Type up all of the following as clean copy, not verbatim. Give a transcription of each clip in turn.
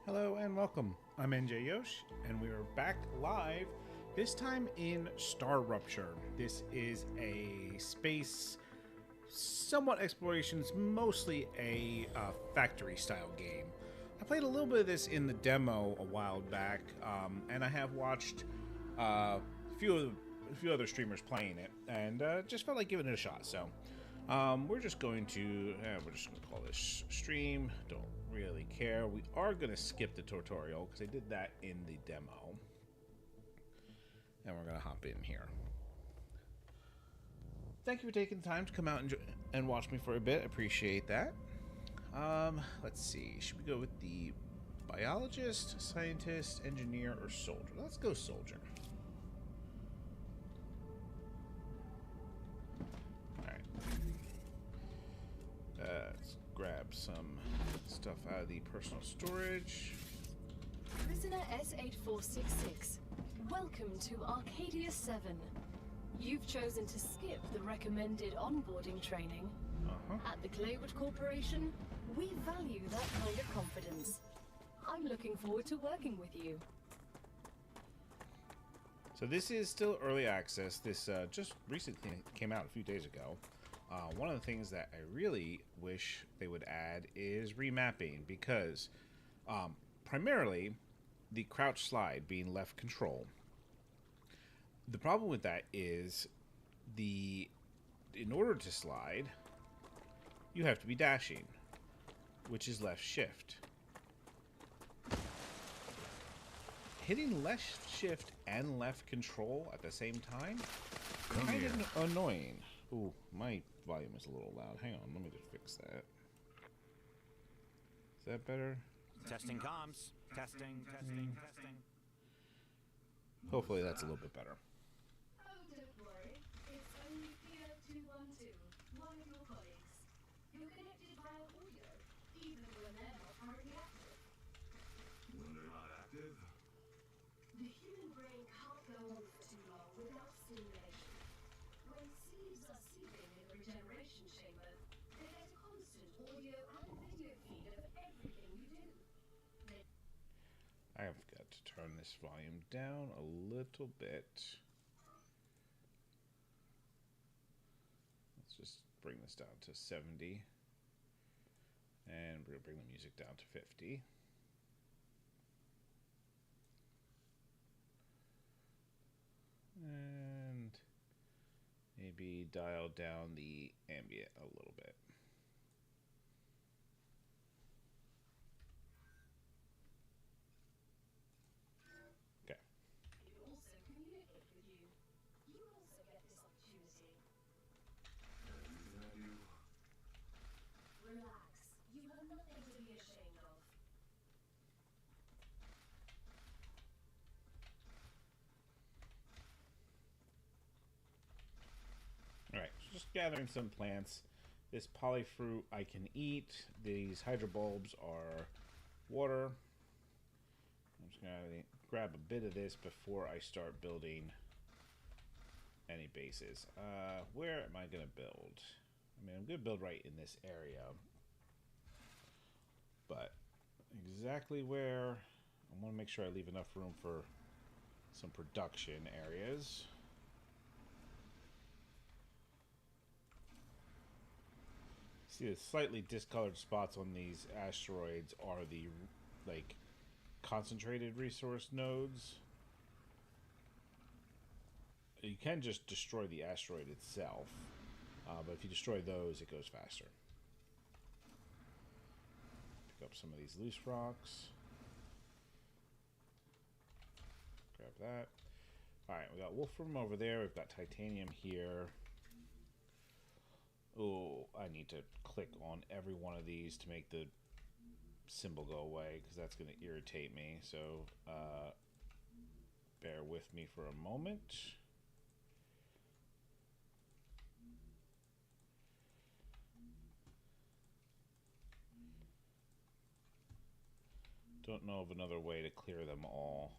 Hello and welcome. I'm NJYosh, and we are back live, this time in StarRupture. This is a space, somewhat explorations, mostly a factory-style game. I played a little bit of this in the demo a while back, and I have watched a few other streamers playing it, and just felt like giving it a shot. So we're just going to call this stream. Don't really care. We are going to skip the tutorial because I did that in the demo, and we're going to hop in here. Thank you for taking the time to come out and watch me for a bit. Appreciate that. Let's see. Should we go with the biologist, scientist, engineer, or soldier? Let's go soldier. Let's grab some stuff out of the personal storage. Prisoner S8466, welcome to Arcadia 7. You've chosen to skip the recommended onboarding training. At the Claywood Corporation, we value that kind of confidence. I'm looking forward to working with you. So this is still early access. This just recently came out a few days ago. One of the things that I really wish they would add is remapping, because primarily the crouch slide being left control. The problem with that is in order to slide, you have to be dashing, which is left shift. Hitting left shift and left control at the same time, kind of annoying. Ooh, my volume is a little loud. Hang on, let me just fix that. Is that better? Testing comms. Testing. Hopefully that's a little bit better. Oh, don't worry. It's only Theo212, one of your colleagues. You're connected via audio, even when they're not currently active. When they're not active? The human brain can't go on for too long without stimulation. When seeds are seeding in the regeneration chamber, they get a constant audio and video feed of everything you do. I have got to turn this volume down a little bit. Let's just bring this down to 70. And we're going to bring the music down to 50. And maybe dial down the ambient a little bit. Okay. You also communicate with you. You also get this opportunity. Everything I do. Relax. You have nothing to be ashamed of. Alright, so just gathering some plants. This polyfruit I can eat. These hydrobulbs are water. I'm just going to grab a bit of this before I start building any bases. Where am I going to build? I mean, I'm going to build right in this area. But exactly where, I want to make sure I leave enough room for some production areas. See, the slightly discolored spots on these asteroids are the concentrated resource nodes. You can just destroy the asteroid itself, but if you destroy those, it goes faster. Pick up some of these loose rocks. Grab that. Alright, we got wolfram over there. We've got titanium here. Oh, I need to click on every one of these to make the symbol go away, because that's going to irritate me. So, bear with me for a moment. Don't know of another way to clear them all.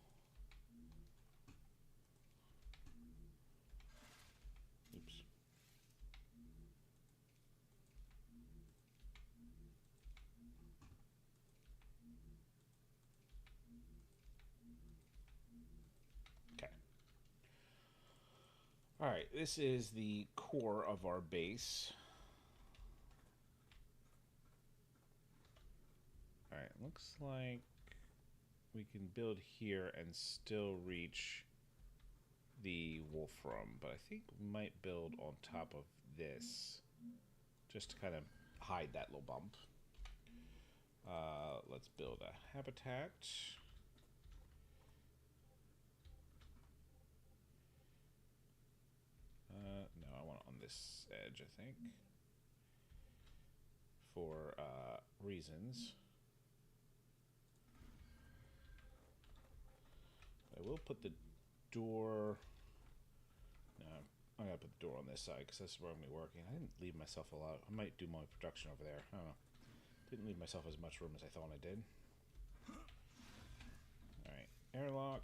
Oops. Alright, this is the core of our base. Alright, looks like we can build here and still reach the wolf room, but I think we might build on top of this just to kind of hide that little bump. Let's build a habitat. No, I want it on this edge, I think, for reasons. I will put the door. No, I'm gonna put the door on this side because that's where I'm gonna be working. I didn't leave myself a lot. I might do more production over there. I don't know. Didn't leave myself as much room as I thought I did. Alright, airlock.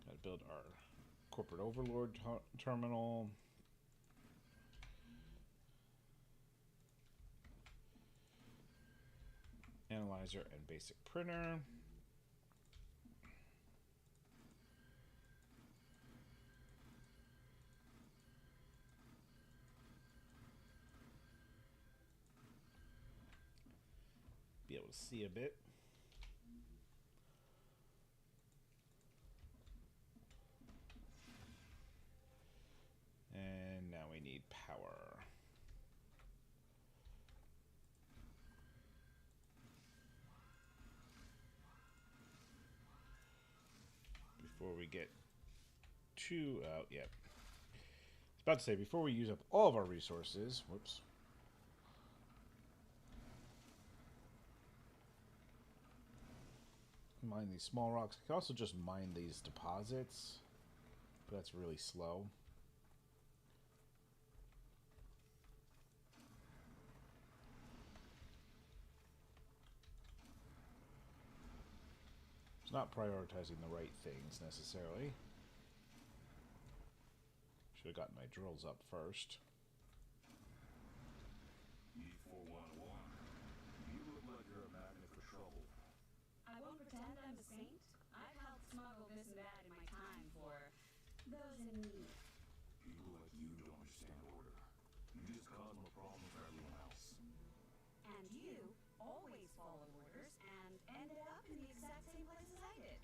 Gotta build our corporate overlord terminal. Analyzer and basic printer. Be able to see a bit. And now we need power. Before we get too out, yep. I was about to say, before we use up all of our resources, whoops. Mine these small rocks. I can also just mine these deposits, but that's really slow. It's not prioritizing the right things necessarily. Should have gotten my drills up first. E411. You look like you're a magnet for trouble. I won't pretend I'm a saint. I've helped smuggle this and that in my time for those in need. People like you don't understand order. You just cause more problems for everyone else. And you always followed orders and ended up in the exact same place as I did.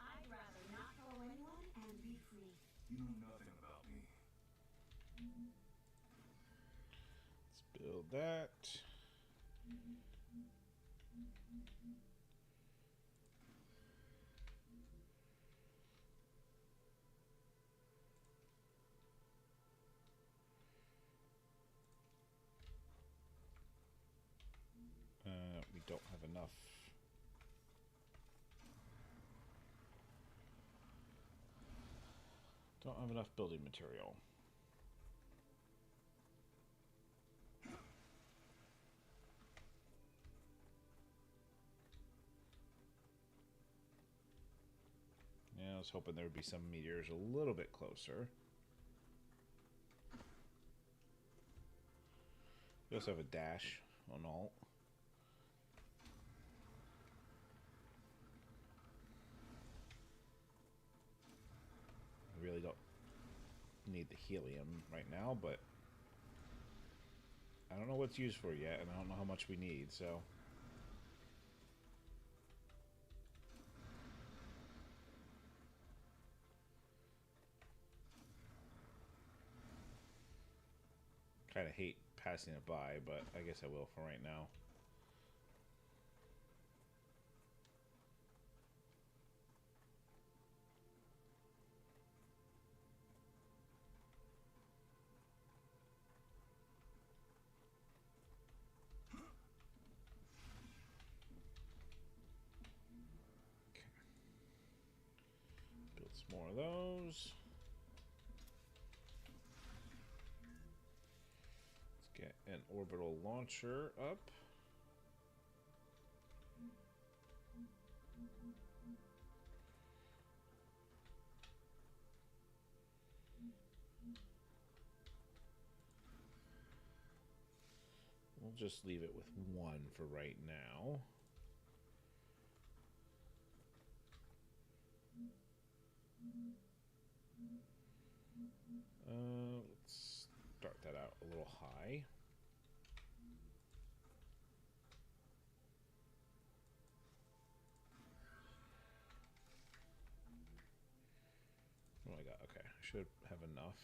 I'd rather not follow anyone and be free. You know nothing about me. Let's build that. We don't have enough. Don't have enough building material. Yeah, I was hoping there would be some meteors a little bit closer. We also have a dash on alt. I really don't need the helium right now, but I don't know what it's used for yet, and I don't know how much we need, so. Kind of hate passing it by, but I guess I will for right now. Build some more of those. Get an orbital launcher up. We'll just leave it with one for right now. Let's start that out a little high. What do I got? Okay, I should have enough.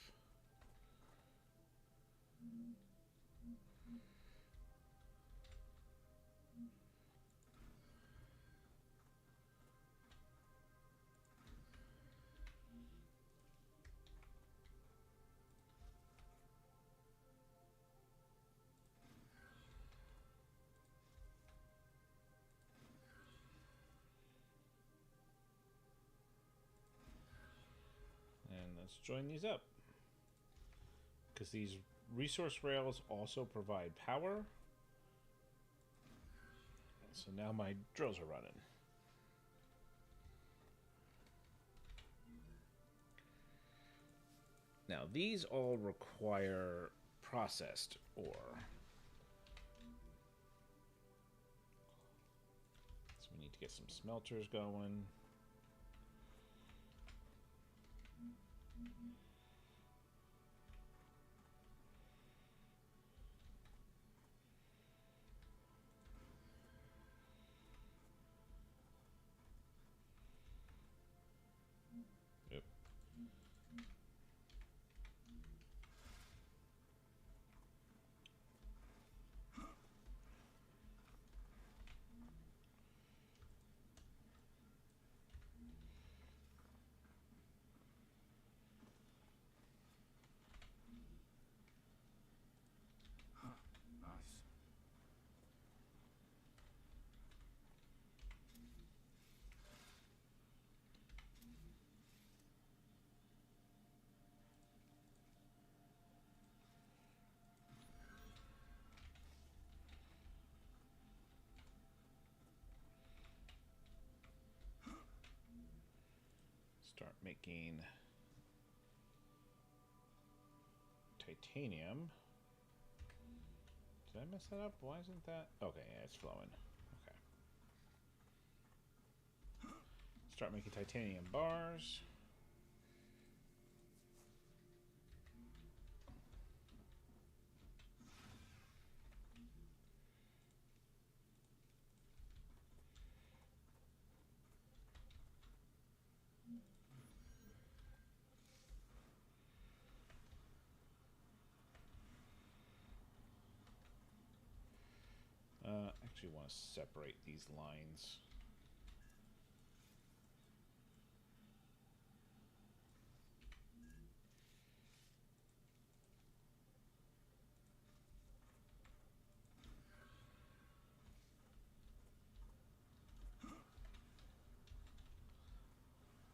And let's join these up. Because these resource rails also provide power. So now my drills are running. Now these all require processed ore. So we need to get some smelters going. Yep. Nice. Start making titanium. Did I mess that up? Why isn't that? Okay, yeah, it's flowing. Okay. Start making titanium bars. Actually want to separate these lines.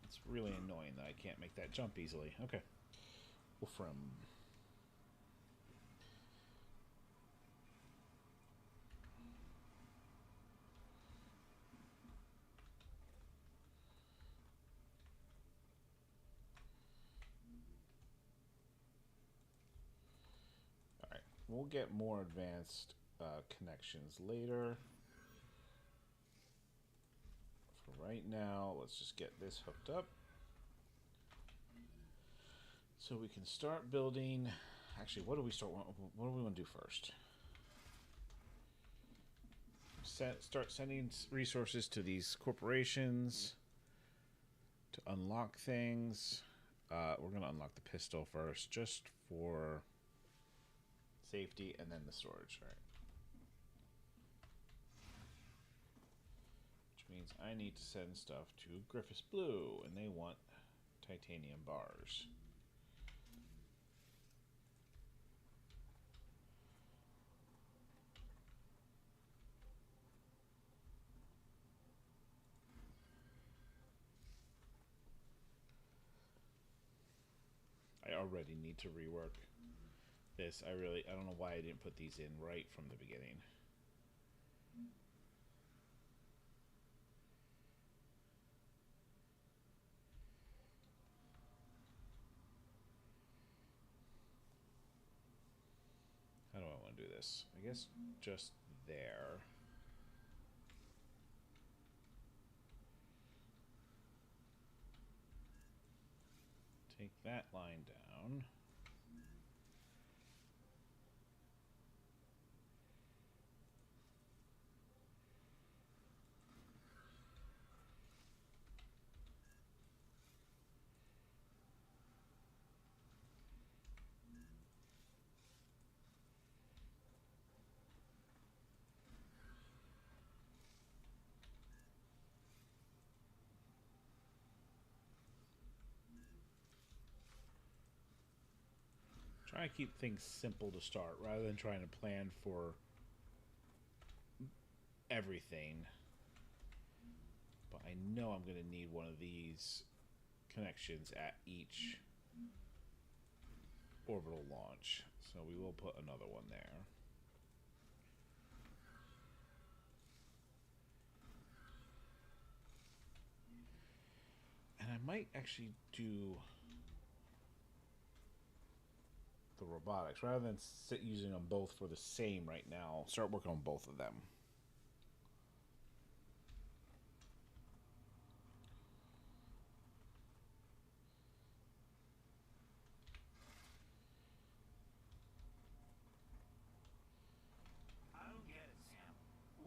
It's really annoying that I can't make that jump easily. Okay. Wolfram. Alright, we'll get more advanced connections later. For right now, let's just get this hooked up. So we can start building. Actually, what do we want to do first? Start sending resources to these corporations to unlock things. We're going to unlock the pistol first, just for safety, and then the storage. All right. Which means I need to send stuff to Griffiths Blue, and they want titanium bars. I already need to rework this. I don't know why I didn't put these in right from the beginning. How do I want to do this? I guess just there. Take Take that line down. Try to keep things simple to start rather than trying to plan for everything. But I know I'm going to need one of these connections at each orbital launch. So we will put another one there. And I might actually do the robotics rather than sit using them both for the same right now. Start working on both of them. I don't get it, Sam.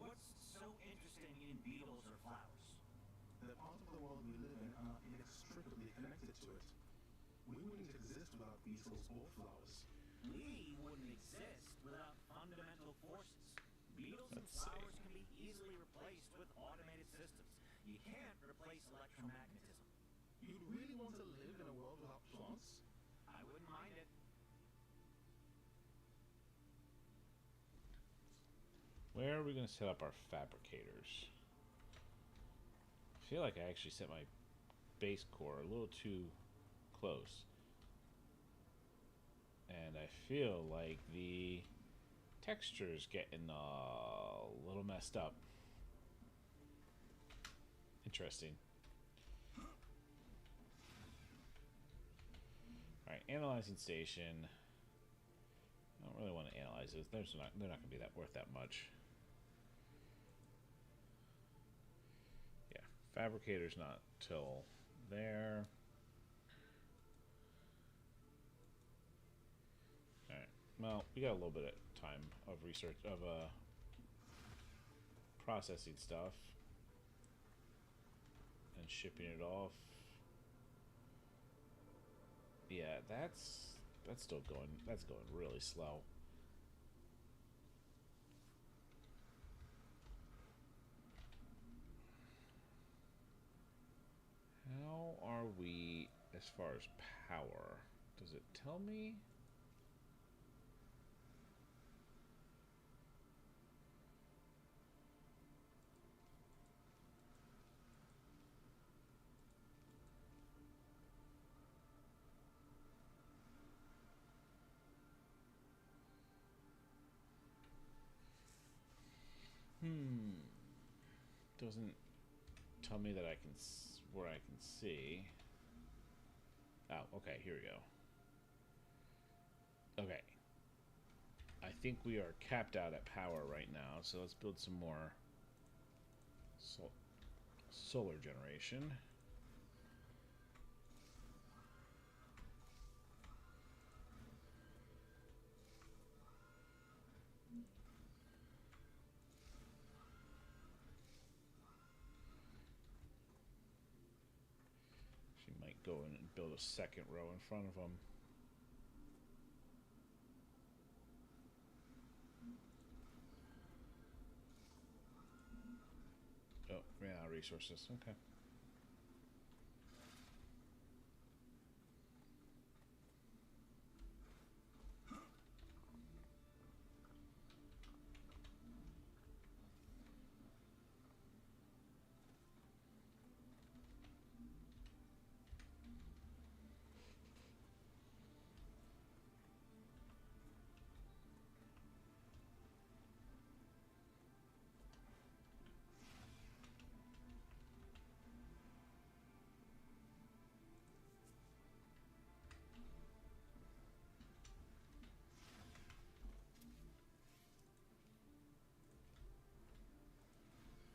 What's so interesting in beetles or flowers? The parts of the world we live in are inextricably connected to it. We wouldn't exist without beetles or flowers. We wouldn't exist without fundamental forces. Beetles and Let's see. flowers can be easily replaced with automated systems. You can't replace electromagnetism. You'd really want to live in a world without plants? I wouldn't mind it. Where are we going to set up our fabricators? I feel like I actually set my base core a little too close. And I feel like the texture's getting a little messed up. Interesting. Alright, analyzing station. I don't really want to analyze this. They're not going to be that worth that much. Yeah, fabricator's not till there. Alright, well, we got a little bit of time of research, of processing stuff and shipping it off. Yeah, that's still going, that's going really slow. How are we as far as power? Does it tell me? Doesn't tell me that I can where I can see. Oh, okay, here we go. Okay. I think we are capped out at power right now, so let's build some more solar generation. She might go in and build a second row in front of them. Oh, ran out of resources. Okay.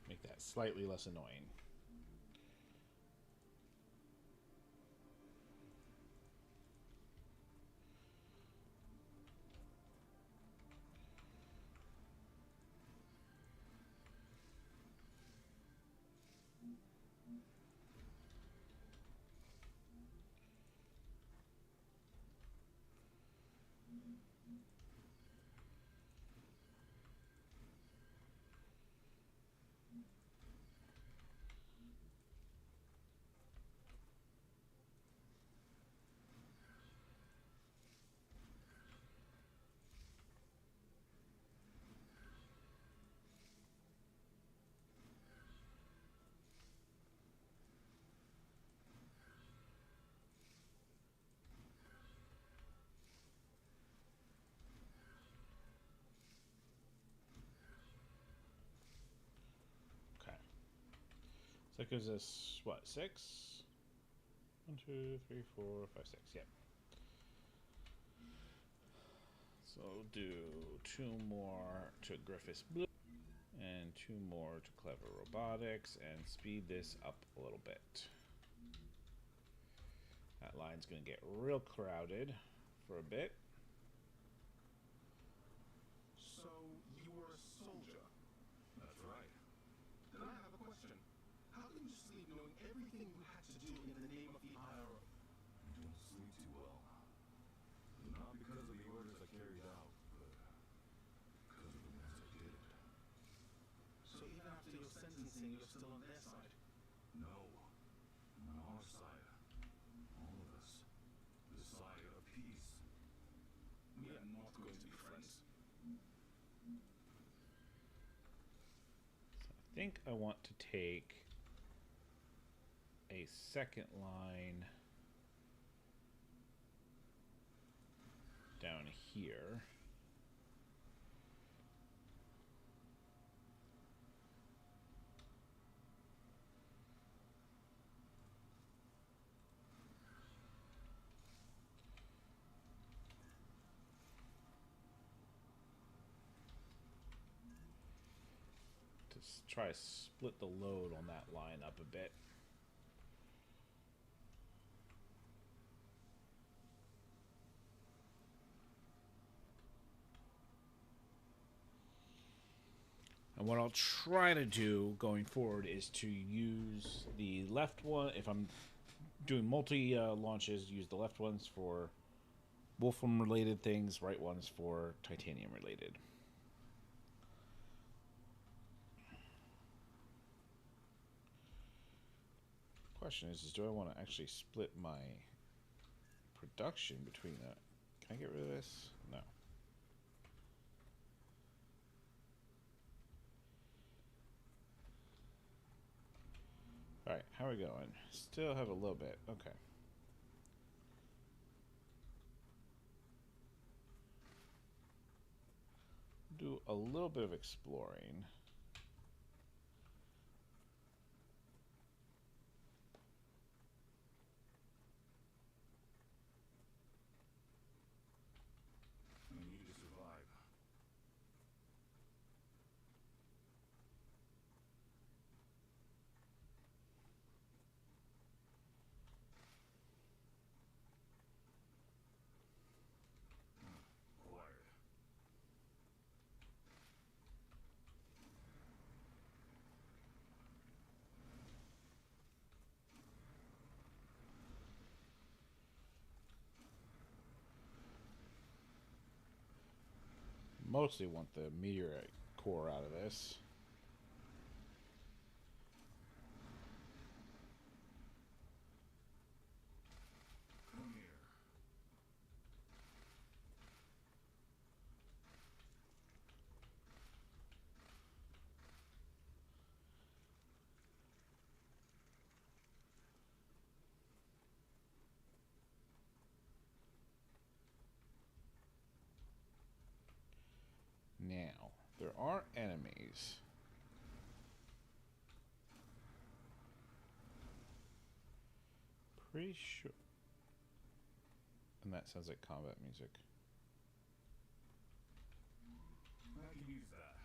Make that slightly less annoying. So that gives us, what, 6? 1, 2, 3, 4, 5, 6. Yep. So we'll do 2 more to Griffiths Blue and 2 more to Clever Robotics and speed this up a little bit. That line's going to get real crowded for a bit. So, you were a soldier? That's right. Then I have a question. How can you sleep knowing everything you had to do in the name of the IRO? I don't sleep too well. Not because of the orders I carried out, but because of the ones I did. So even after your sentencing, you're still on their side? No. I'm on our side. All of us. The side of peace. We are not going to be friends. I think I want to take a second line down here. Try to split the load on that line up a bit. And what I'll try to do going forward is to use the left one. If I'm doing multi launches, use the left ones for Wolfram related things, right ones for titanium related. Question is do I want to actually split my production between that? Can I get rid of this? No. Alright, how are we going? Still have a little bit. Okay. Do a little bit of exploring. I need to survive. Quiet. Mostly want the meteorite core out of this. Come here. Now, there are enemies. Pretty sure. And that sounds like combat music. I can use that.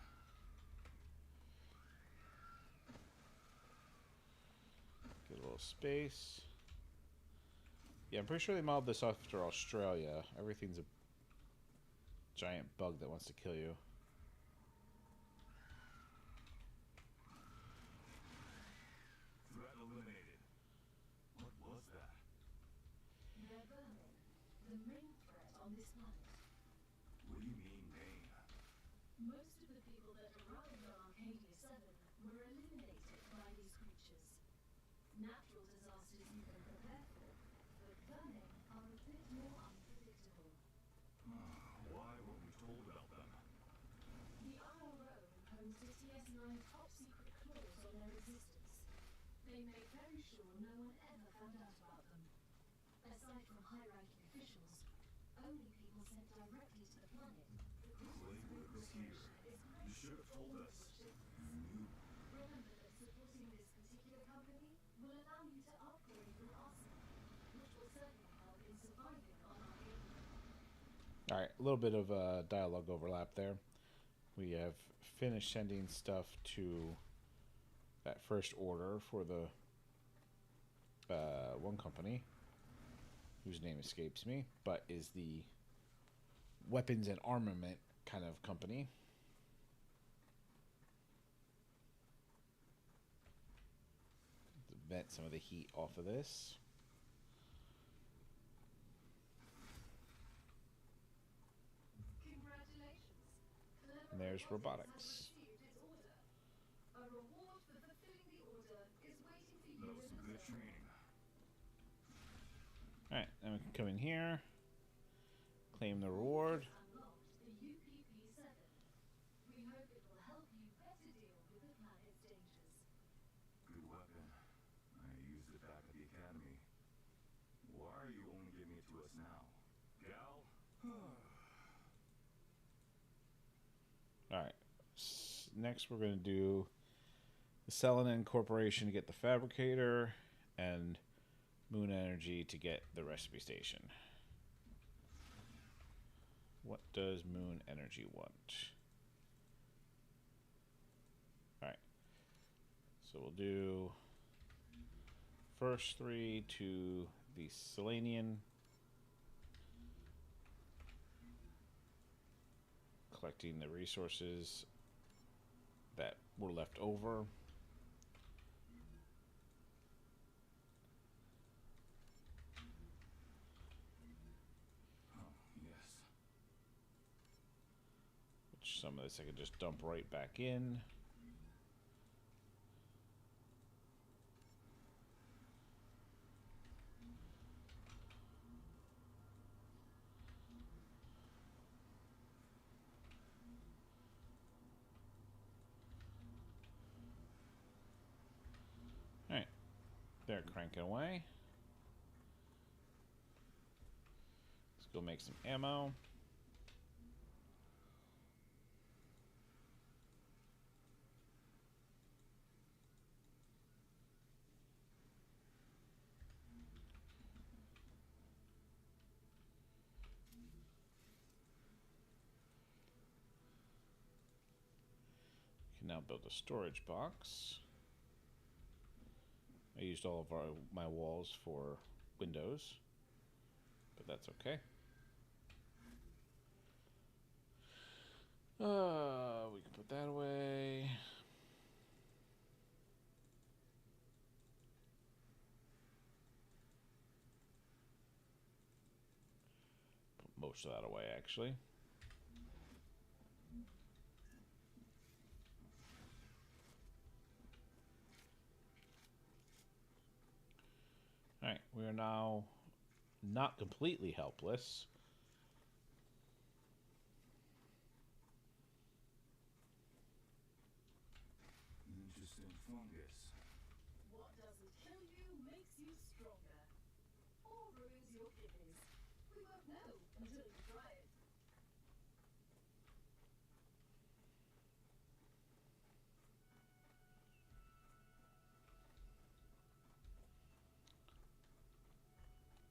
Get a little space. Yeah, I'm pretty sure they modeled this after Australia. Everything's a giant bug that wants to kill you. Threat eliminated. What was that? They're vermin, the main threat on this planet. What do you mean, main? Most of the people that arrived on Arcadia 7 were eliminated by these creatures. Natural disasters you can prepare for, but vermin are a bit more unpredictable. Why weren't we told about them? The IRO imposed a TS9 top-secret clause on their existence. They made very sure no one ever found out about them. Aside from high-ranking officials, only people sent directly to the planet. Playwood was here. You should have told us. You knew. Remember that supporting this particular company Alright, a little bit of dialogue overlap there. We have finished sending stuff to that first order for the one company, whose name escapes me, but is the weapons and armament kind of company. Vent some of the heat off of this. And there's robotics. That was some good training. Alright, then we can come in here, claim the reward. Good weapon. I used it back at the academy. Why are you only giving it to us now? Gal? Alright, next we're going to do the Selenin Corporation to get the fabricator, and Moon Energy to get the recipe station. What does Moon Energy want? Alright, so we'll do first 3 to the Selenian. Collecting the resources that were left over. Oh, yes. Which some of this I can just dump right back in. Alright, they're cranking away. Let's go make some ammo. Can now build a storage box. I used all of my walls for windows, but that's okay. We can put that away. Put most of that away, actually. Alright, we are now not completely helpless. Interesting fungus. What doesn't kill you makes you stronger. Or ruins your kidneys. We won't know until you try it.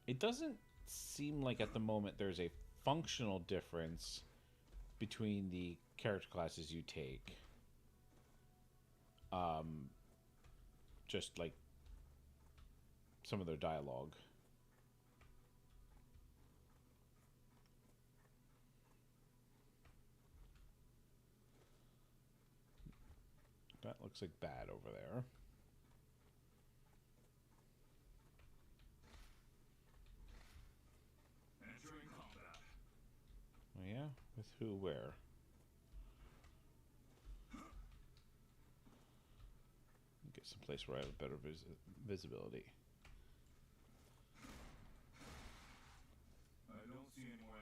It doesn't seem like at the moment there's a functional difference between the character classes you take. Just like some of their dialogue. That looks like bad over there. Entering combat. Oh yeah? With who, where? Get someplace where I have a better visibility. I don't see any more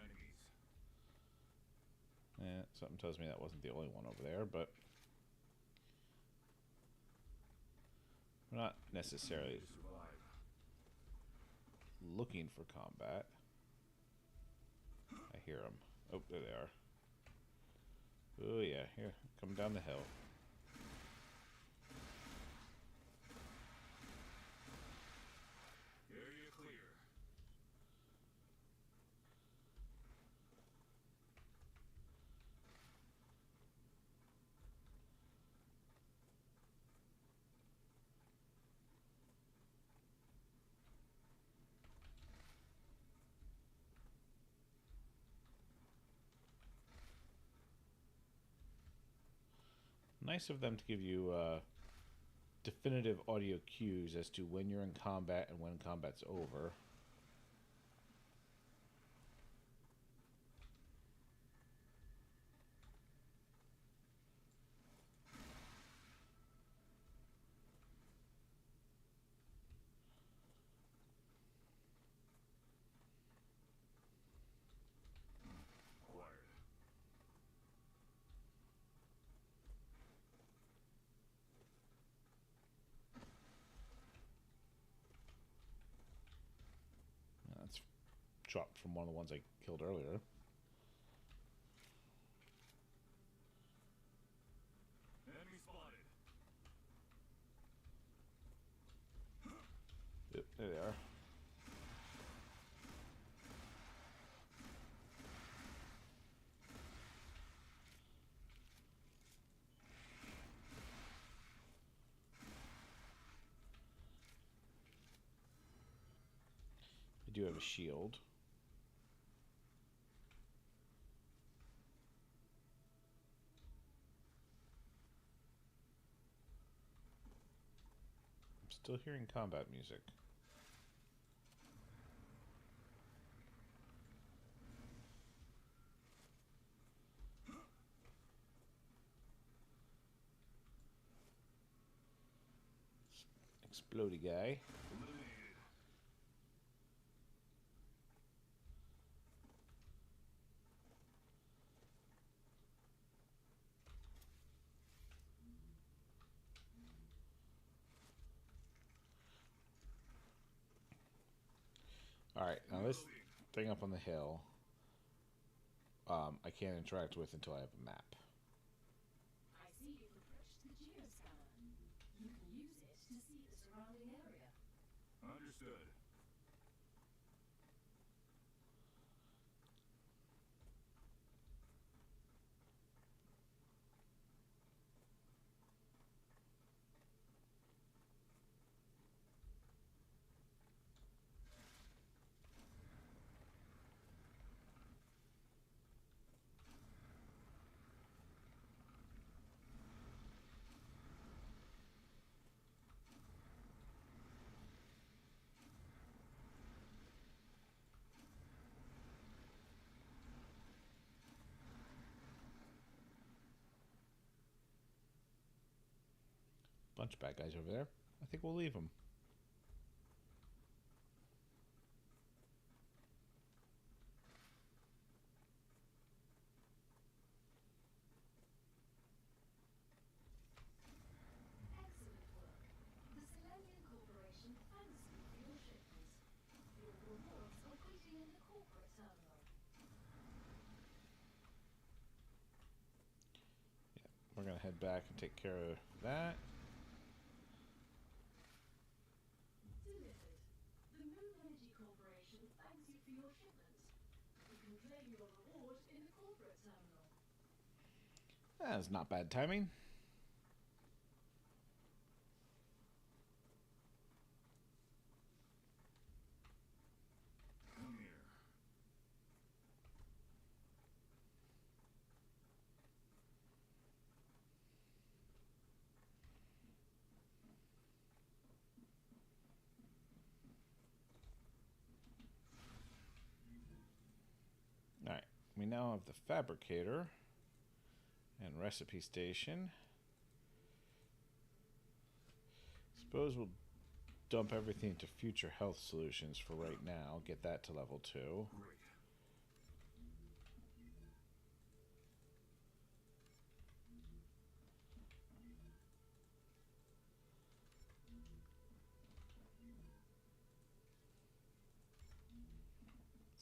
enemies. Something tells me that wasn't the only one over there, but we're not necessarily To survive. looking for combat. I hear them. Oh, there they are. Oh yeah, here, come down the hill. Area clear. Nice of them to give you definitive audio cues as to when you're in combat and when combat's over. That's dropped from one of the ones I killed earlier. Enemy spotted. Yep, there they are. I do have a shield. I'm still hearing combat music. Explodey guy. Alright, now this thing up on the hill, I can't interact with until I have a map. I see you've approached the geoscanner. You can use it to see the surrounding area. Understood. Bunch of bad guys over there. I think we'll leave them. Excellent work. The Selenium Corporation thanks you for your shipments. Your rewards are waiting in the corporate terminal. Yeah, we're gonna head back and take care of that. Delivered. The Moon Energy Corporation thanks you for your shipment. You can claim your reward in the corporate terminal. That's not bad timing. Come here. Alright, we now have the fabricator and recipe station. Suppose we'll dump everything to future health solutions for right now. Get that to level 2. Great.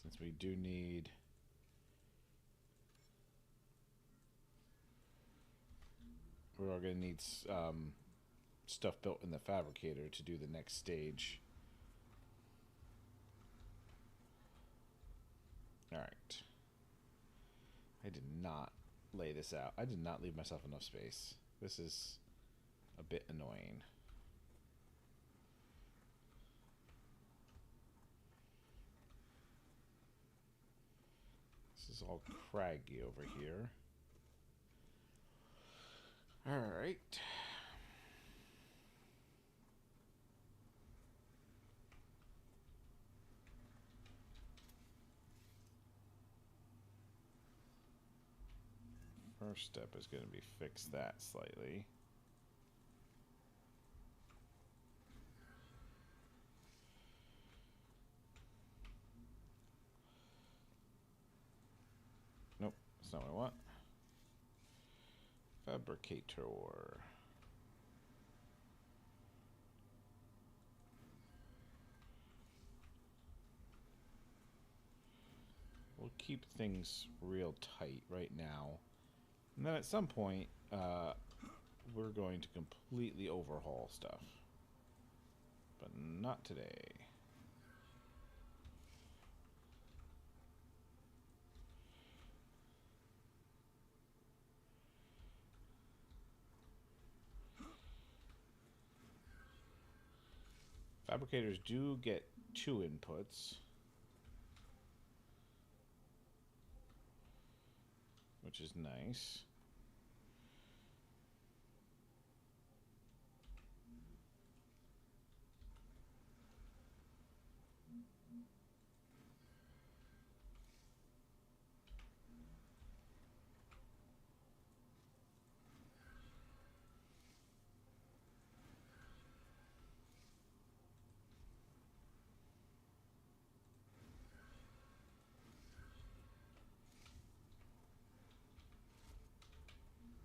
Since we do need we are going to need stuff built in the fabricator to do the next stage. Alright. I did not lay this out. I did not leave myself enough space. This is a bit annoying. This is all craggy over here. All right. First step is going to be fix that slightly. Nope, that's not what I want. Fabricator. We'll keep things real tight right now. And then at some point, we're going to completely overhaul stuff. But not today. Fabricators do get 2 inputs, which is nice.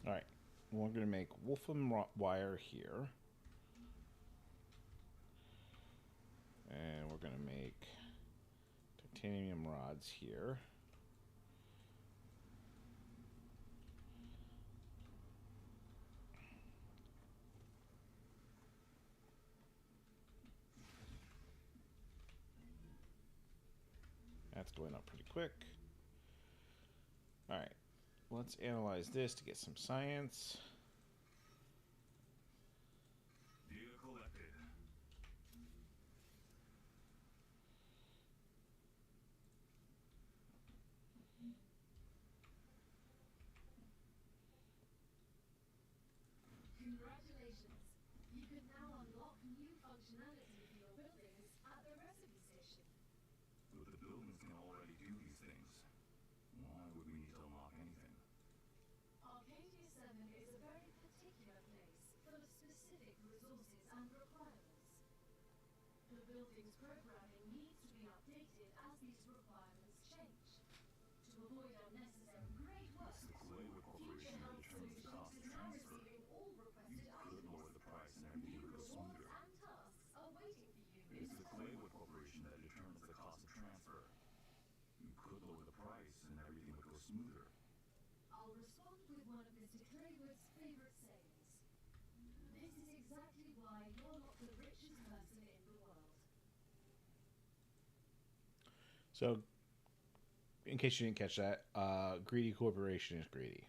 Alright, we're going to make wolfram wire here. And we're going to make titanium rods here. That's going up pretty quick. Alright, let's analyze this to get some science. Data collected. Congratulations. You can now unlock new functionality for your buildings at the recipe station. But the buildings can already do these things. Why would we need to unlock anything? Arcadia 7 is a very particular place, full of specific resources and requirements. The building's programming needs to be updated as these requirements change. To avoid unnecessary great work, It's the Claywood Corporation that determines the cost of transfer. all requested You could lower the price and everything would go smoother. and tasks are waiting for you. It's the Claywood Corporation that determines the cost of transfer. You could lower the price and everything would go smoother. I'll respond with one of Mr. Claywood's favorite sayings. This is exactly why you're not the richest person in the world. So, in case you didn't catch that, greedy corporation is greedy.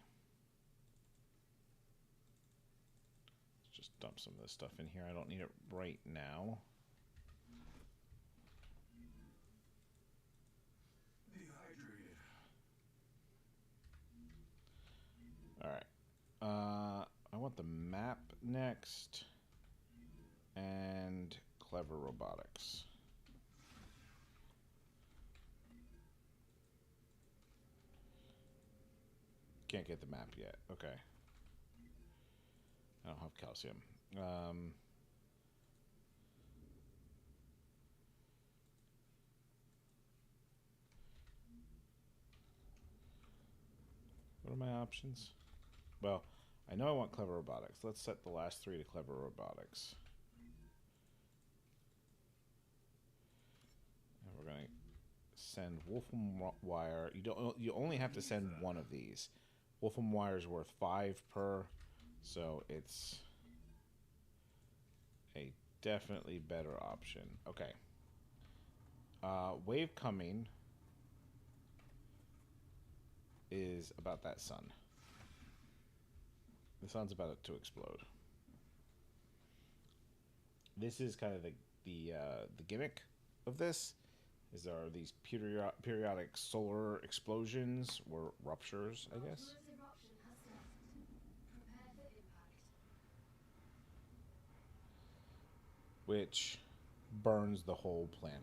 Let's just dump some of this stuff in here. I don't need it right now. Dehydrated. Alright. I want the map next. And clever robotics. Can't get the map yet. Okay. I don't have calcium. What are my options? Well, I know I want clever robotics. Let's set the last 3 to clever robotics. And we're going to send Wolfram Wire. You only have to send one of these. Wolfram Wire is worth 5 per, so it's a definitely better option. Okay. Wave coming is about that sun. The sun's about to explode. This is kind of the gimmick of this. Is there are these periodic solar explosions or ruptures, I guess. Eruption has started. Prepare for impact. which burns the whole planet.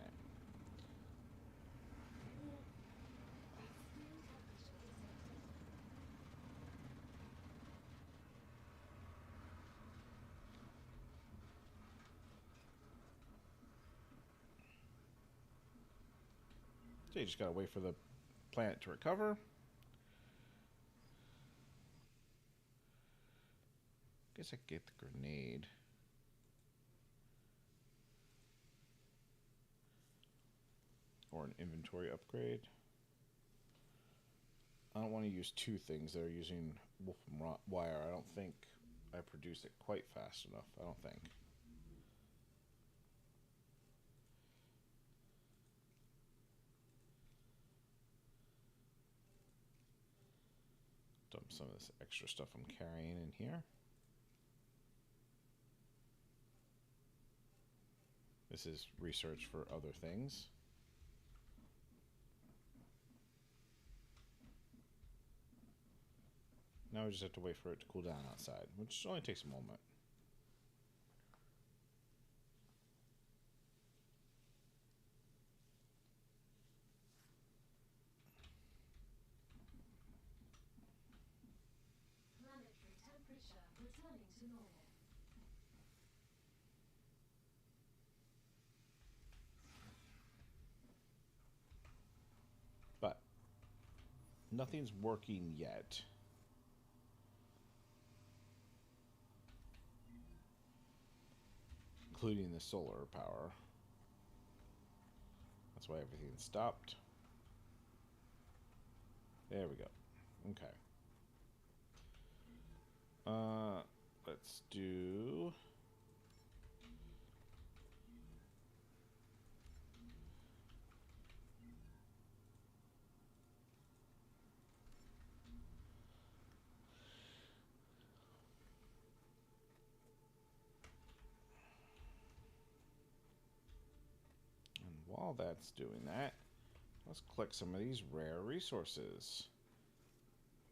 So you just gotta wait for the planet to recover. Guess I could get the grenade. Or an inventory upgrade. I don't want to use two things that are using wolfram wire. I don't think I produce it quite fast enough. I don't think. Dump some of this extra stuff I'm carrying in here. This is research for other things. Now we just have to wait for it to cool down outside, which only takes a moment. Planetary temperature returning to normal. But nothing's working yet. Including the solar power. That's why everything stopped. There we go. Okay. Let's do... And while that's doing that, let's collect some of these rare resources.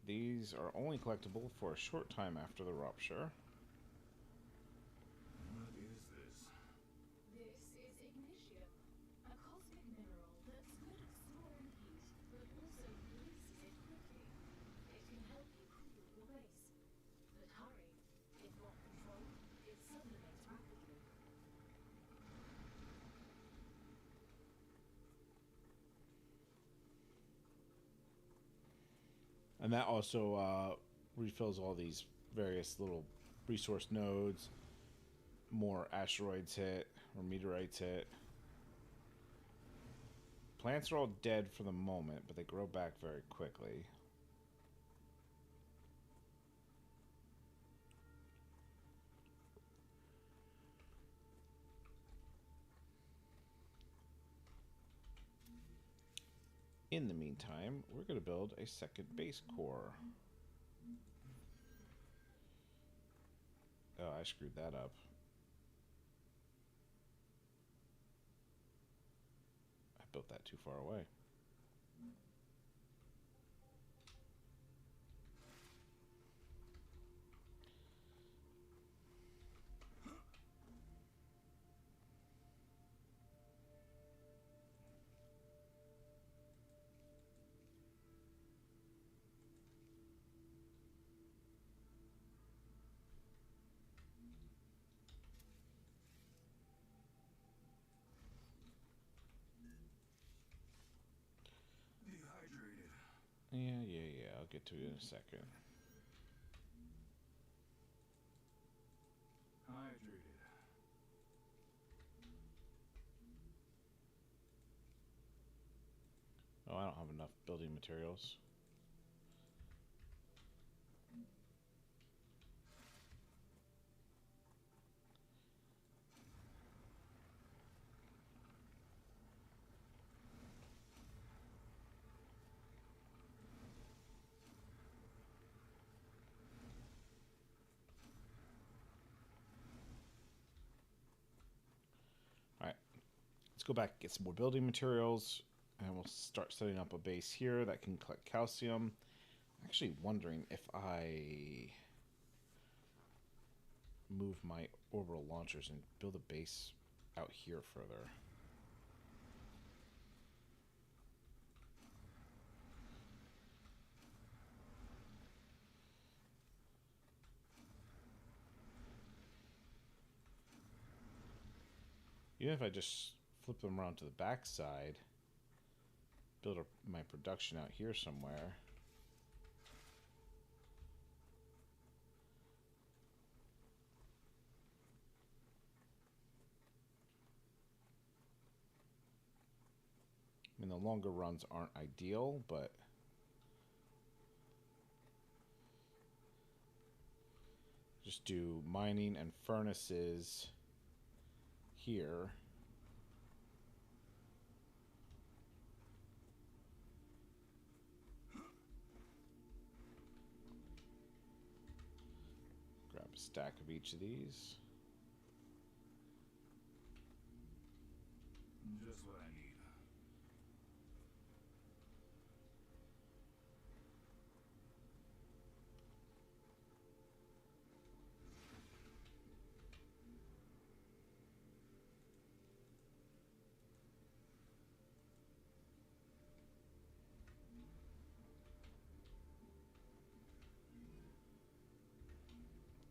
These are only collectible for a short time after the rupture. What is this? This is ignition, a cosmic mineral that's good at storing heat, but also releases it quickly. It can help you cool your base. But hurry, if not controlled, it sublimates rapidly. And that also refills all these various little resource nodes. More asteroids hit, or meteorites hit. Plants are all dead for the moment, but they grow back very quickly. In the meantime, we're going to build a second base core. Oh, I screwed that up. I built that too far away. Dehydrated. Yeah. I'll get to it in a second. Hydrated. Oh, I don't have enough building materials. Alright, let's go back and get some more building materials, and we'll start setting up a base here that can collect calcium. I'm actually wondering if I move my orbital launchers and build a base out here further. Even if I just flip them around to the back side, build my production out here somewhere. I mean, the longer runs aren't ideal, but just do mining and furnaces here. Grab a stack of each of these. Just what I need.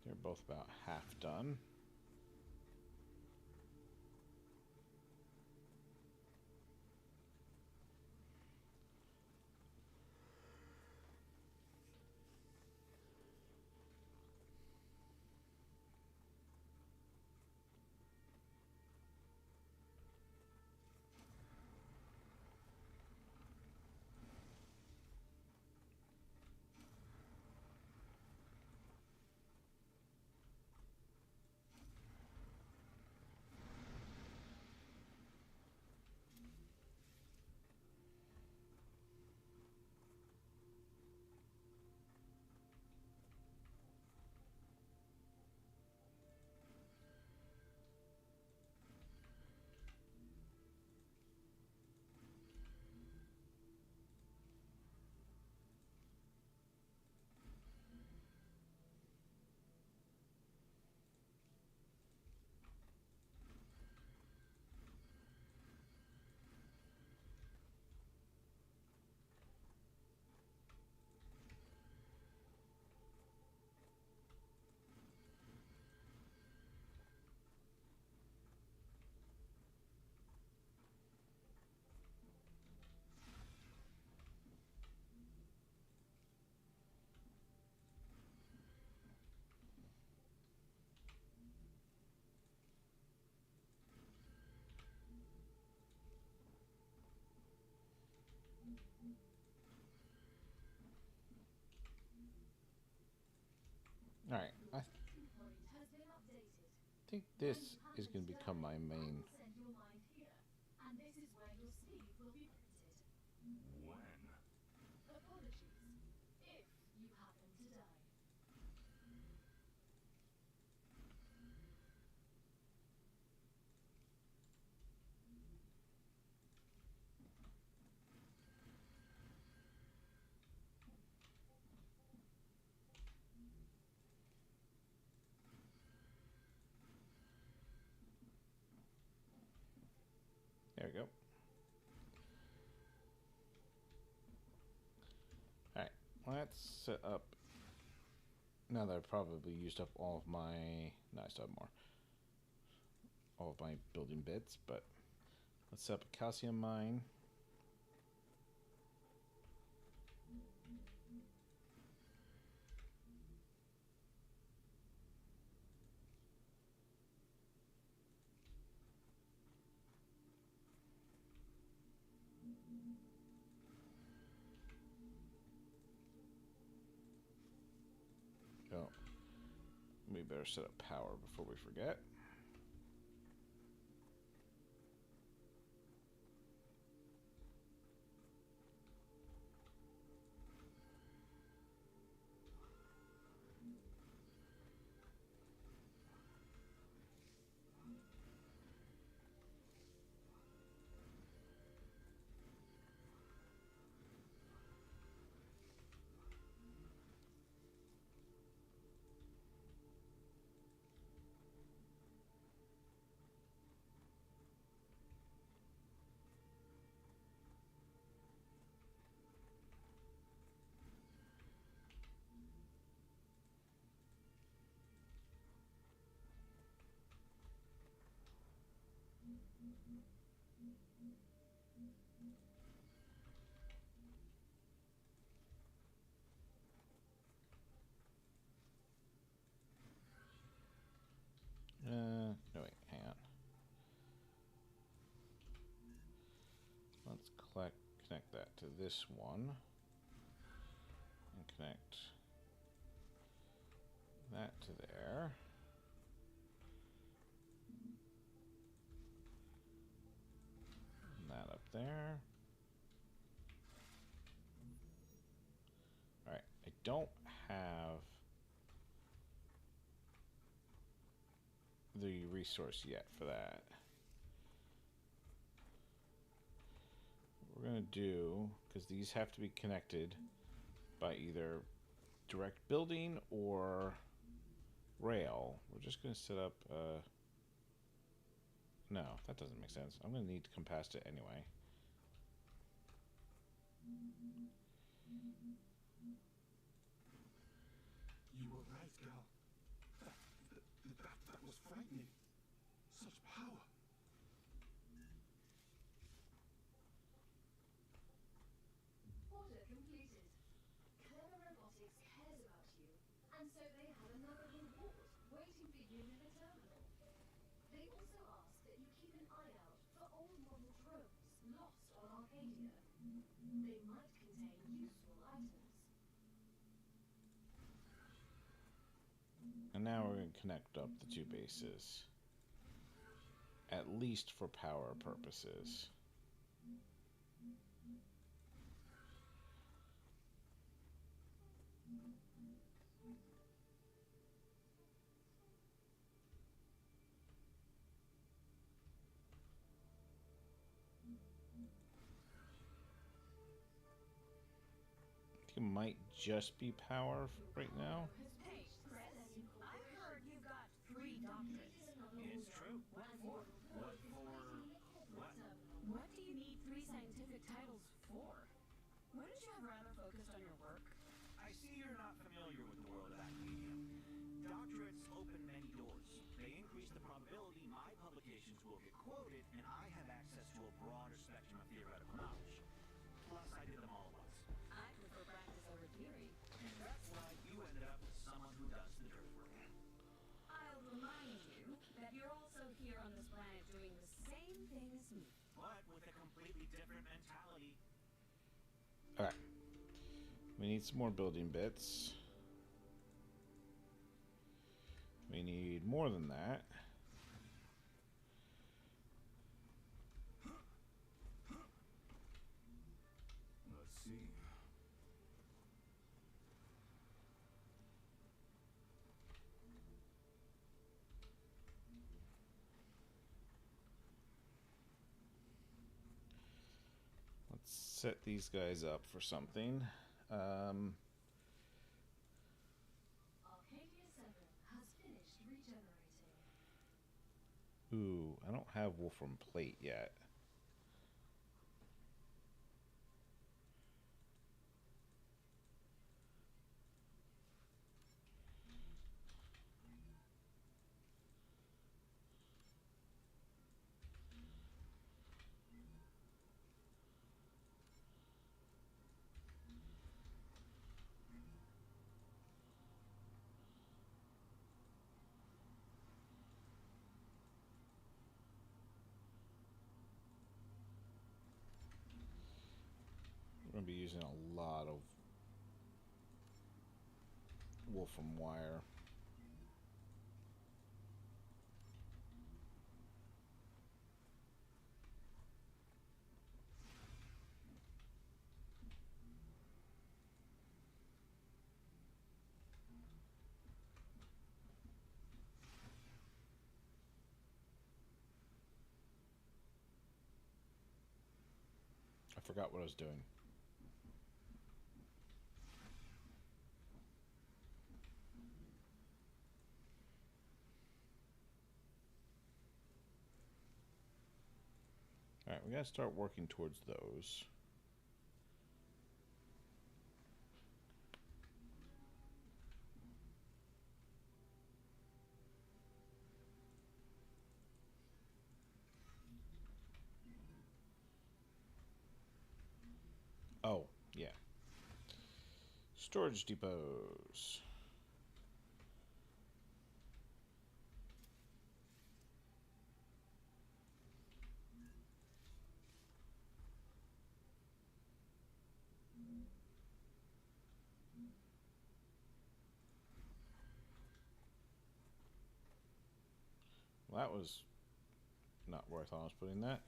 They're both about half done. All right, I think this is going to become my main. When? There we go. All right, let's set up. Now that I've probably used up all of my, no, I still have more. All of my building bits, but let's set up a calcium mine. Oh, we better set up power before we forget. No wait, hang on. Let's connect that to this one. And connect that to there. And that up there. Alright, I don't have the resource yet for that. What we're gonna do, because these have to be connected by either direct building or rail, we're just gonna set up no, that doesn't make sense. I'm gonna need to compass it anyway. You were right, Gal. That was frightening. Such power. Order completed. Clever Robotics cares about you, and so they have another reward waiting for you in the terminal. They also ask that you keep an eye out for old model drones lost on Arcadia. They might contain useful items. And now we're gonna connect up the two bases. At least for power purposes. I think it might just be power right now. Hey, Chris, I heard you got 3 doctorates. It's true. What for? What for? What? What do you need 3 scientific titles for? Wouldn't you have rather focused on your work? I see you're not familiar with the world of academia. Doctorates open many doors. They increase the probability my publications will get quoted, and I have access to a broader spectrum of theoretical knowledge. Plus, I did them all once. I prefer practice over theory. And that's why you ended up with someone who does the dirt work. I'll remind you that you're also here on this planet doing the same thing as me. But with a completely different mentality. Alright. We need some more building bits. We need more than that. Let's see. Let's set these guys up for something. Arcadia 7 has finished regenerating. Ooh, I don't have Wolfram plate yet. We're going to be using a lot of Wolfram wire. I forgot what I was doing. Alright, we gotta start working towards those. Storage depots. Well, that was not where I thought I was putting that.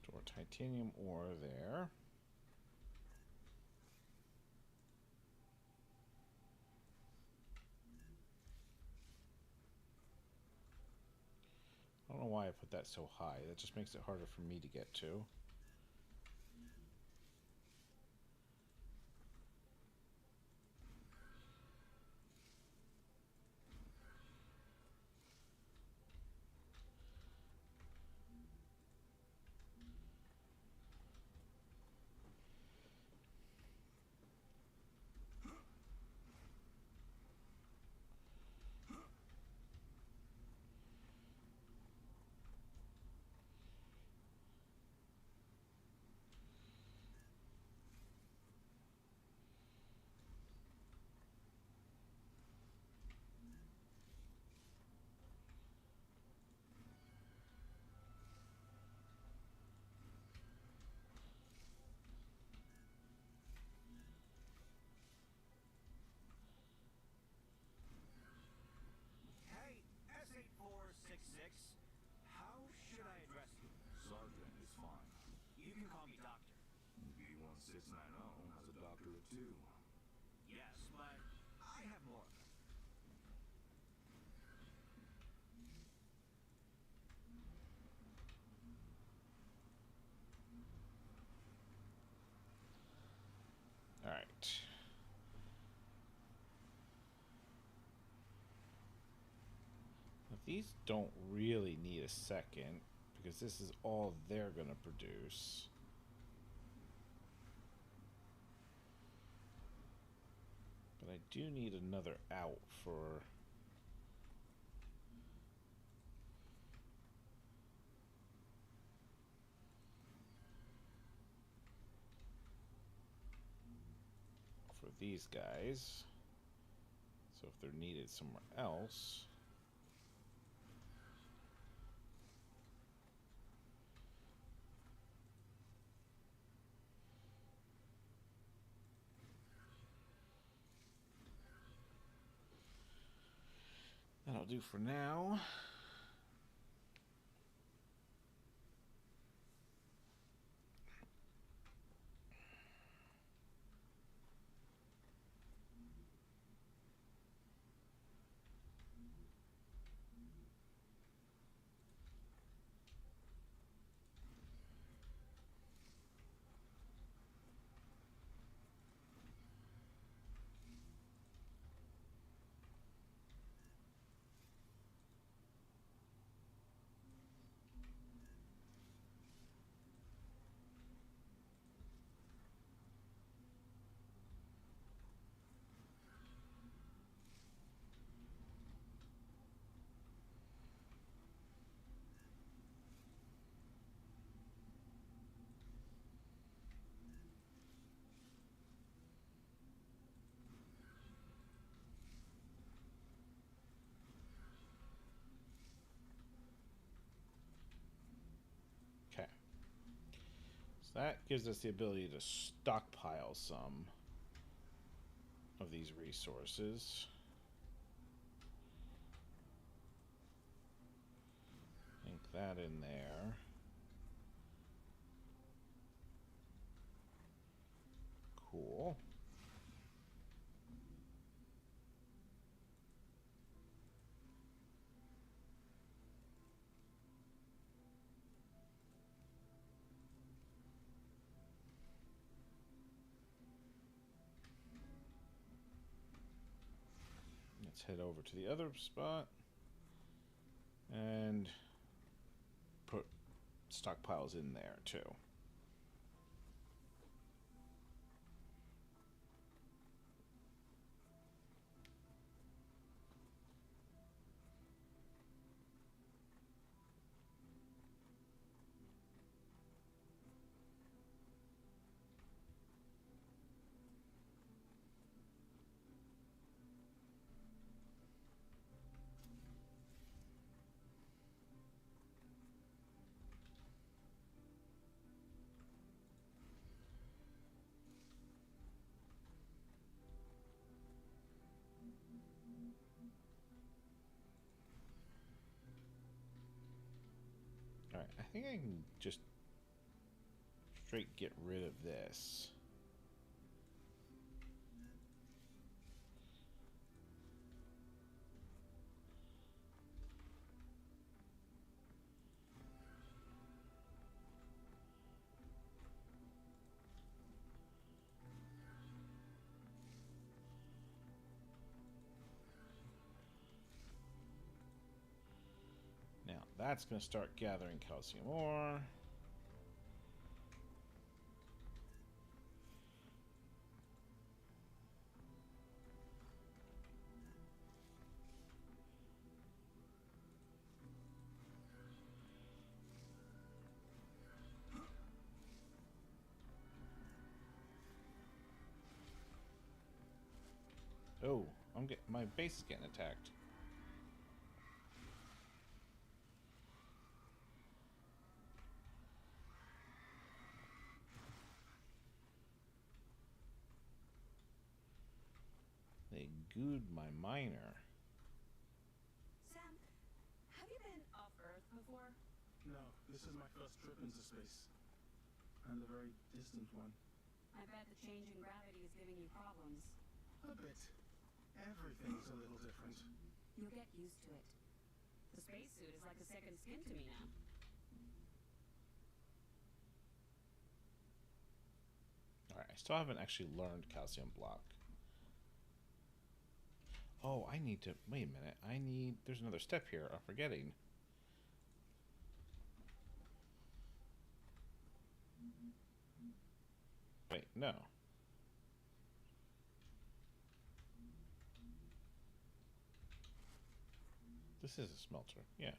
Store titanium ore there. I don't know why I put that so high. That just makes it harder for me to get to. Hey, S8466. How should I address you? Sergeant is fine. You can call me Doctor. B1690 has a doctorate too. Yes, but I have more of them. All right. These don't really need a second because this is all they're going to produce. But I do need another out for... for these guys. So if they're needed somewhere else... that'll do for now. Okay. So that gives us the ability to stockpile some of these resources. Link that in there. Cool. let's head over to the other spot and put stockpiles in there too. Alright, I think I can just straight get rid of this. Now that's going to start gathering calcium ore. Oh, my base is getting attacked. They gooed my miner. Sam, have you been off Earth before? No, this is my first trip into space. And a very distant one. I bet the change in gravity is giving you problems. A bit. Everything's a little different. You'll get used to it. The spacesuit is like a second skin to me now. Alright, I still haven't actually learned calcium block. Oh, I need to... Wait a minute. There's another step here. I'm forgetting. Wait, no. This is a smelter, yeah.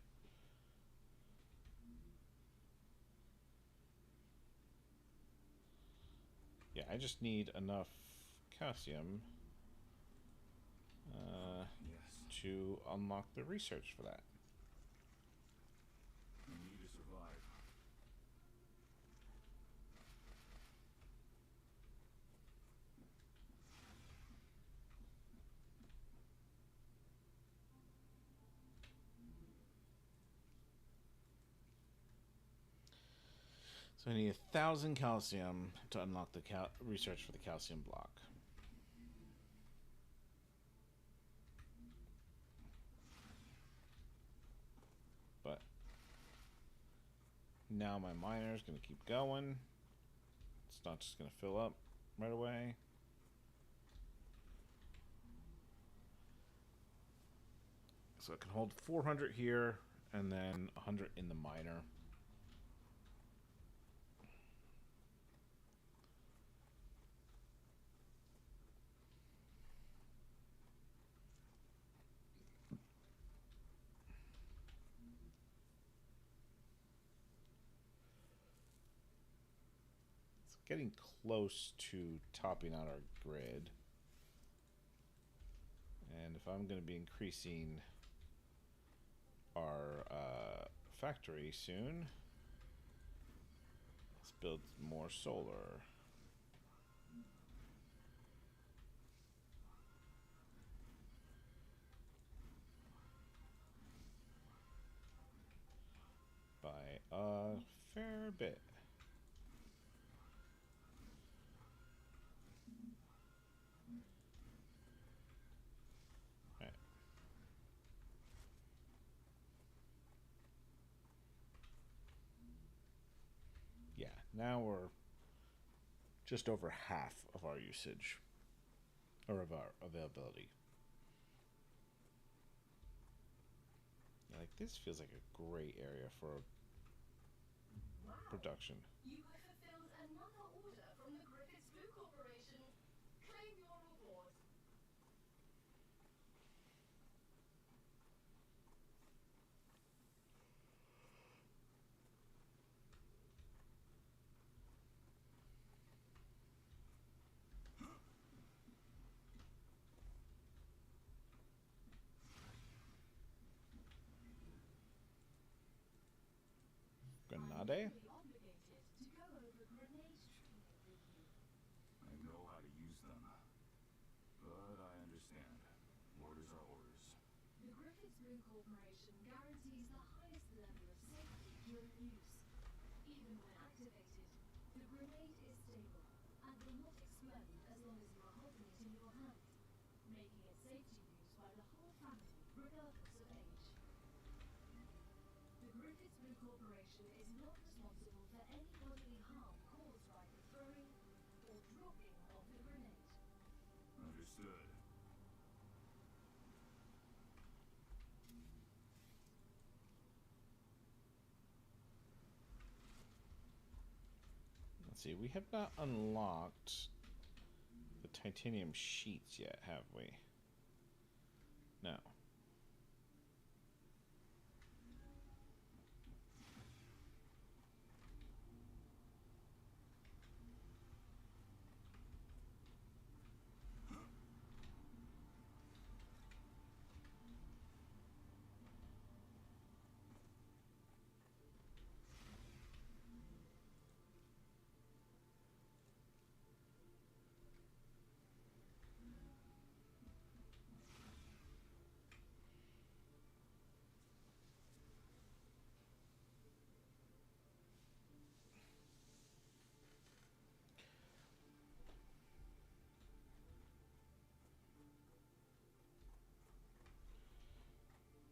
Yeah, I just need enough calcium Yes. to unlock the research for that. You need to survive. So I need 1,000 calcium to unlock the research for the calcium block. But now my miner is going to keep going. It's not just going to fill up right away. So it can hold 400 here and then 100 in the miner. Getting close to topping out our grid. And if I'm going to be increasing our factory soon, let's build more solar. By a fair bit. Yeah, now we're just over half of our usage, or of our availability. Yeah, like this feels like a great area for production. You have fulfilled another order from the Griffiths Blue Corporation. Claim your reward. Grenade? Obligated to go over grenade training with you. I know how to use them. But I understand. Orders are orders. The Griffiths Blue Corporation guarantees the highest level of safety during use. Even when activated, the grenade is stable and will not explode as long as you are holding it in your hand, making it safe to use by the whole family, regardless of age. The Griffiths Blue Corporation is not responsible for any bodily harm caused by the throwing or dropping of the grenade. Understood. Let's see, we have not unlocked the titanium sheets yet, have we? No.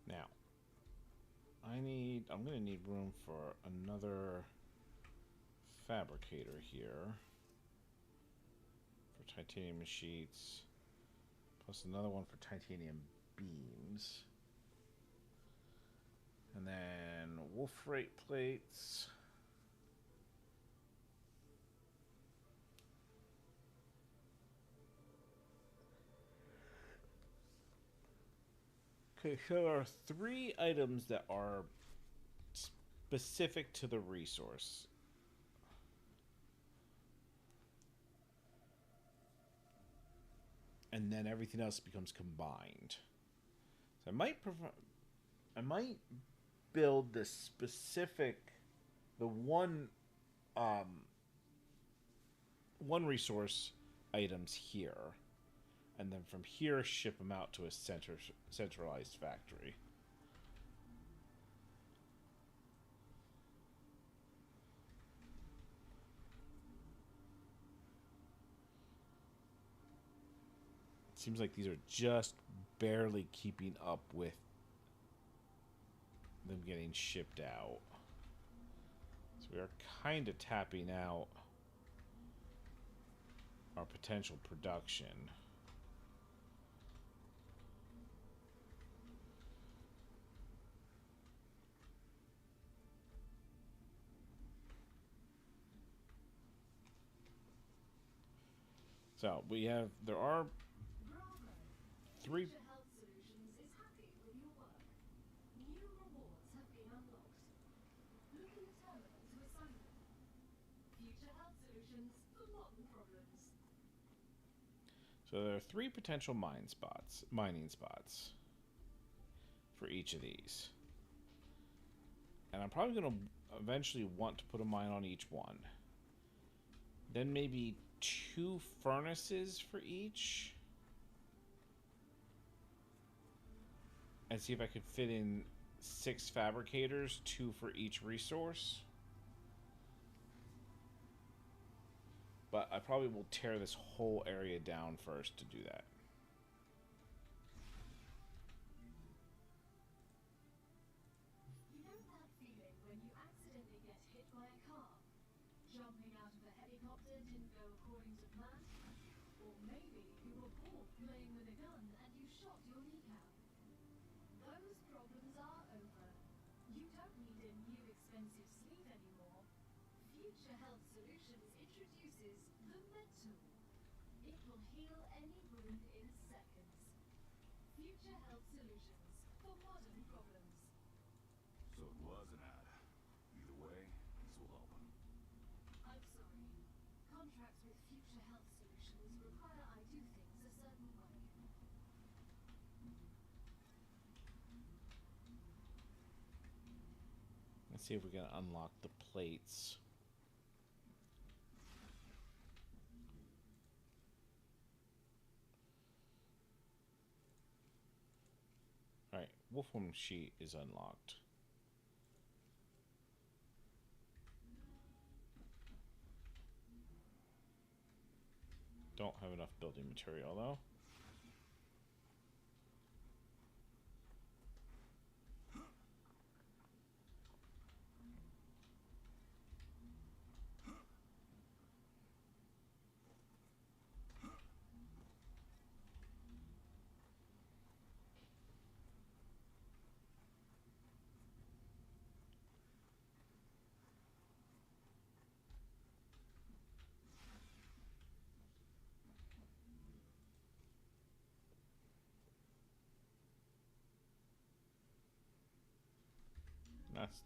Now, I'm gonna need room for another fabricator here for titanium sheets, plus another one for titanium beams, and then wolfrate plates. Okay, so there are 3 items that are specific to the resource. And then everything else becomes combined. So I might build the one resource items here, and then from here ship them out to a centralized factory. It seems like these are just barely keeping up with them getting shipped out. So we are kind of tapping out our potential production. So there are 3. Future Health Solutions is happy with your work. New rewards have been unlocked. Look in the terminal to assign them. Future Health Solutions for modern problems. So there are 3 potential mining spots for each of these. And I'm probably going to eventually want to put a mine on each one. Then maybe 2 furnaces for each. And see if I could fit in 6 fabricators, 2 for each resource. But I probably will tear this whole area down first to do that. You know that feeling when you accidentally get hit by a car? Jumping out of a helicopter didn't go according to plan? Or maybe you were bored playing with a gun and you shot your kneecap. Those problems are over expensive sleep anymore, Future Health Solutions introduces the Mental. It will heal any wound in seconds. Future Health Solutions for modern problems. So it was an ad. Either way, this will help. I'm sorry. Contracts with Future Health Solutions require I do things a certain way. Let's see if we can unlock the plates. Alright, Wolfram sheet is unlocked. Don't have enough building material though. That's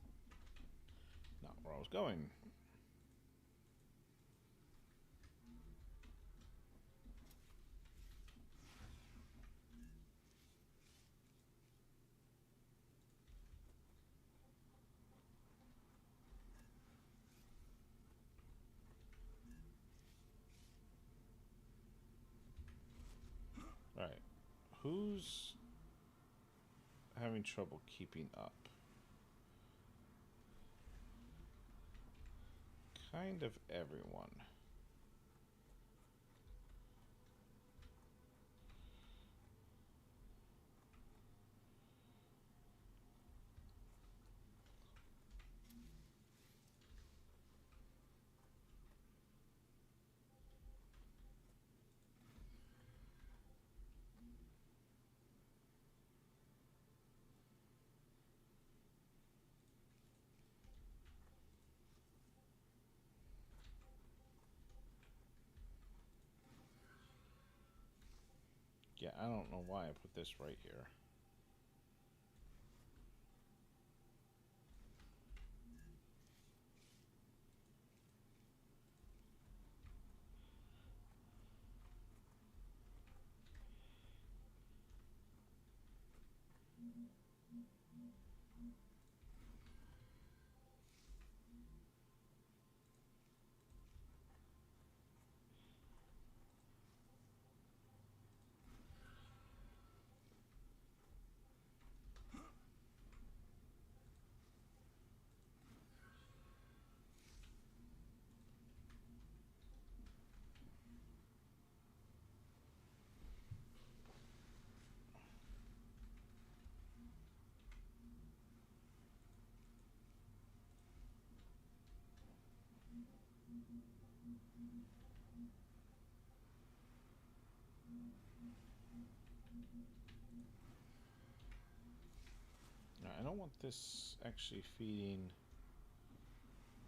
not where I was going. All right, who's having trouble keeping up? Kind of everyone. Yeah, I don't know why I put this right here. Now, I don't want this actually feeding...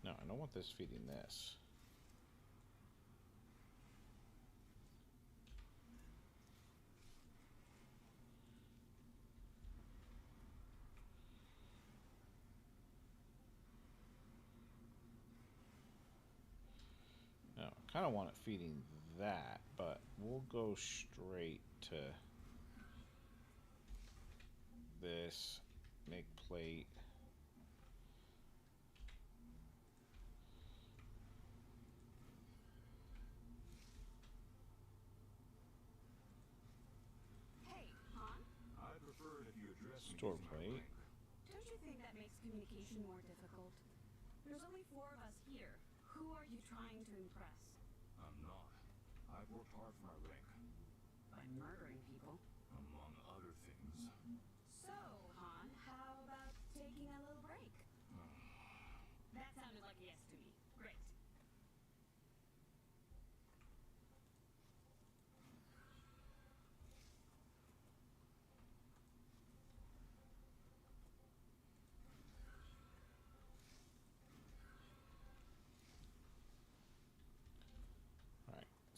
No, I don't want this feeding this. No, I kind of want it feeding that, but we'll go straight to this, make plate. Hey, Han? I'd prefer it if you address me Store as my plate. rank. Don't you think that makes communication more difficult? There's only 4 of us here. Who are you trying to impress? I'm not. I've worked hard for my rank, By murdering people. among other things. So, Han, how about taking a little break? That sounded like a yes to me. Great.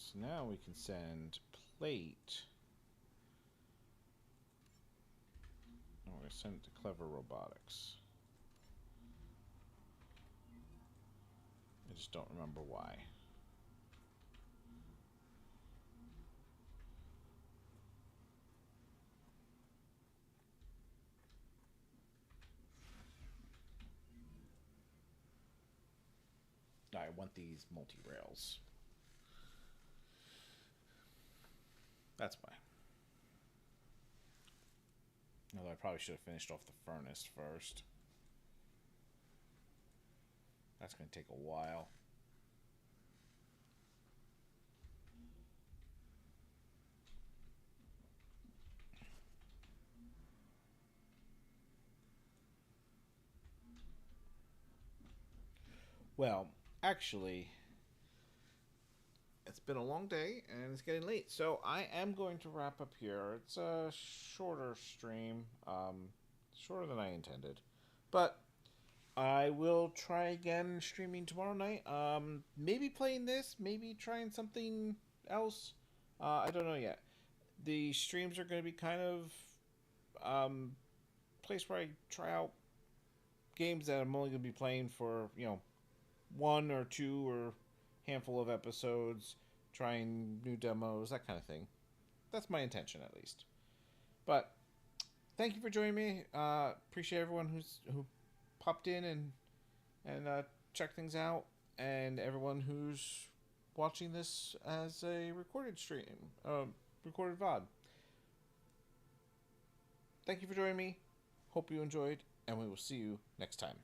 So now we can send plate. And we're going to send it to Clever Robotics. I just don't remember why. I want these multi-rails. That's why. Although I probably should have finished off the furnace first. That's going to take a while. Well, actually, it's been a long day and it's getting late, so I am going to wrap up here. It's a shorter stream, shorter than I intended, but I will try again streaming tomorrow night. Maybe playing this, maybe trying something else. I don't know yet. The streams are going to be kind of place where I try out games that I'm only going to be playing for, you know, 1 or 2 or handful of episodes, trying new demos, that kind of thing. That's my intention, at least. But thank you for joining me. Appreciate everyone who popped in and checked things out, and everyone who's watching this as a recorded stream, recorded VOD. Thank you for joining me. Hope you enjoyed, and we will see you next time.